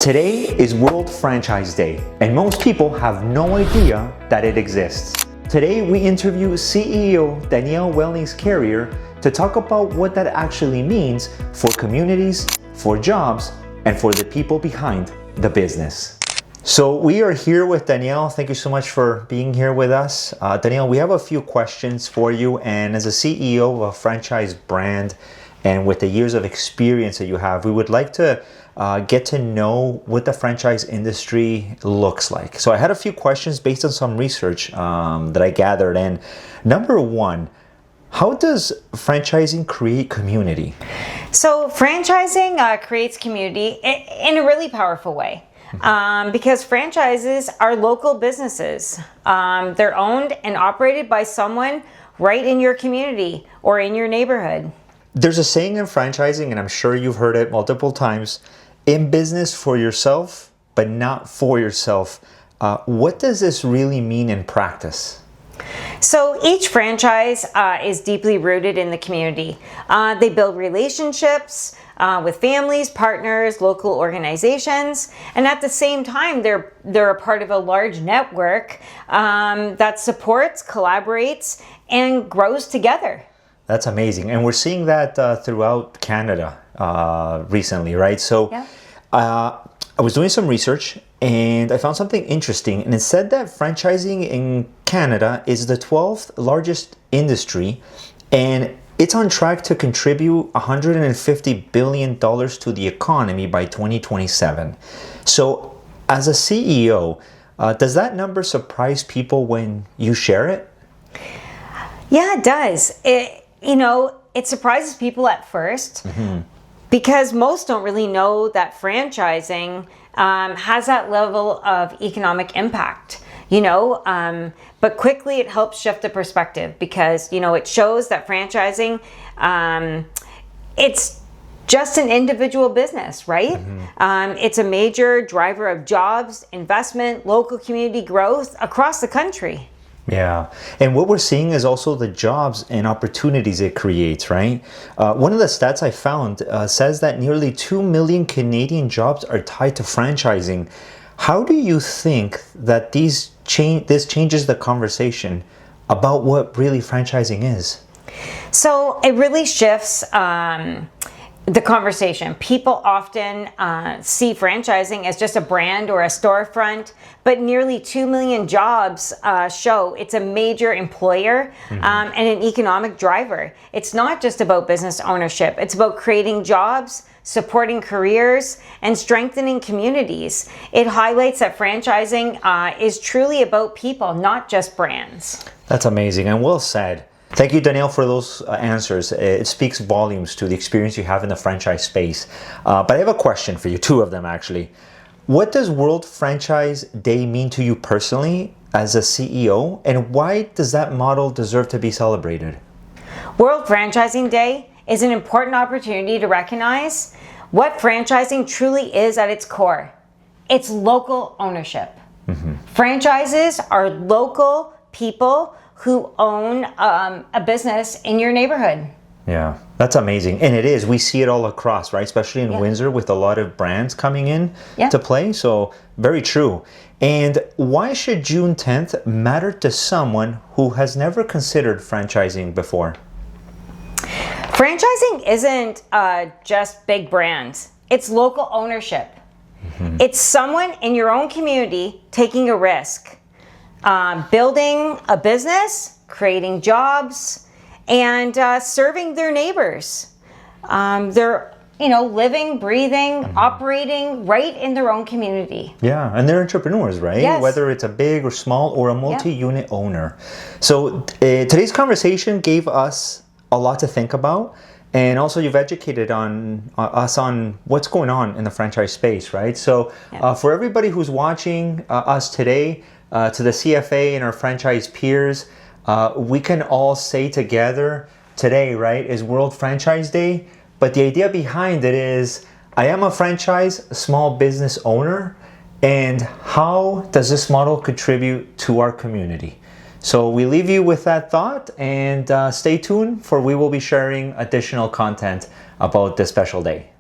Today is World Franchise Day, and most people have no idea that it exists. Today we interview CEO Danielle Wellings-Carriere to talk about what that actually means for communities, for jobs, and for the people behind the business. So we are here with Danielle. Thank you so much for being here with us. Danielle, we have a few questions for you, and as a CEO of a franchise brand and with the years of experience that you have, we would like to get to know what the franchise industry looks like. So I had a few questions based on some research that I gathered. And number one, how does franchising create community? So franchising creates community in a really powerful way. Because franchises are local businesses. They're owned and operated by someone right in your community or in your neighborhood. There's a saying in franchising, and I'm sure you've heard it multiple times, in business for yourself, but not for yourself. What does this really mean in practice? So each franchise is deeply rooted in the community. They build relationships with families, partners, local organizations, and at the same time, they're a part of a large network that supports, collaborates, and grows together. That's amazing. And we're seeing that throughout Canada recently, right? So yeah. I was doing some research and I found something interesting. And it said that franchising in Canada is the 12th largest industry, and it's on track to contribute $150 billion to the economy by 2027. So as a CEO, does that number surprise people when you share it? Yeah, it does. It surprises people at first because most don't really know that franchising has that level of economic impact, but quickly it helps shift the perspective because, it shows that franchising, it's just an individual business, right? It's a major driver of jobs, investment, local community growth across the country. Yeah, and what we're seeing is also the jobs and opportunities it creates, right? One of the stats I found says that nearly 2 million Canadian jobs are tied to franchising. How do you think that this changes the conversation about what really franchising is? So it really shifts the conversation. People often see franchising as just a brand or a storefront, but nearly 2 million jobs show it's a major employer and an economic driver. It's not just about business ownership. It's about creating jobs, supporting careers, and strengthening communities. It highlights that franchising is truly about people, not just brands. That's amazing and well said. Thank you, Danielle, for those answers. It speaks volumes to the experience you have in the franchise space. But I have a question for you, two of them actually. What does World Franchise Day mean to you personally as a CEO, and why does that model deserve to be celebrated? World Franchising Day is an important opportunity to recognize what franchising truly is at its core. It's local ownership. Franchises are local people who own a business in your neighborhood. Yeah, that's amazing. And it is. We see it all across, right? Especially in Windsor with a lot of brands coming in to play. So very true. And why should June 10th matter to someone who has never considered franchising before? Franchising isn't just big brands. It's local ownership. It's someone in your own community taking a risk. Building a business, creating jobs, and serving their neighbors. They're, living, breathing, operating right in their own community. Yeah, and they're entrepreneurs, right? Yes. Whether it's a big or small or a multi-unit owner. So today's conversation gave us a lot to think about. And also you've educated us on what's going on in the franchise space, right? So for everybody who's watching us today, to the CFA and our franchise peers, we can all say together today, right, is World Franchise Day. But the idea behind it is, I am a franchise small business owner, and how does this model contribute to our community? So we leave you with that thought, and stay tuned, for we will be sharing additional content about this special day.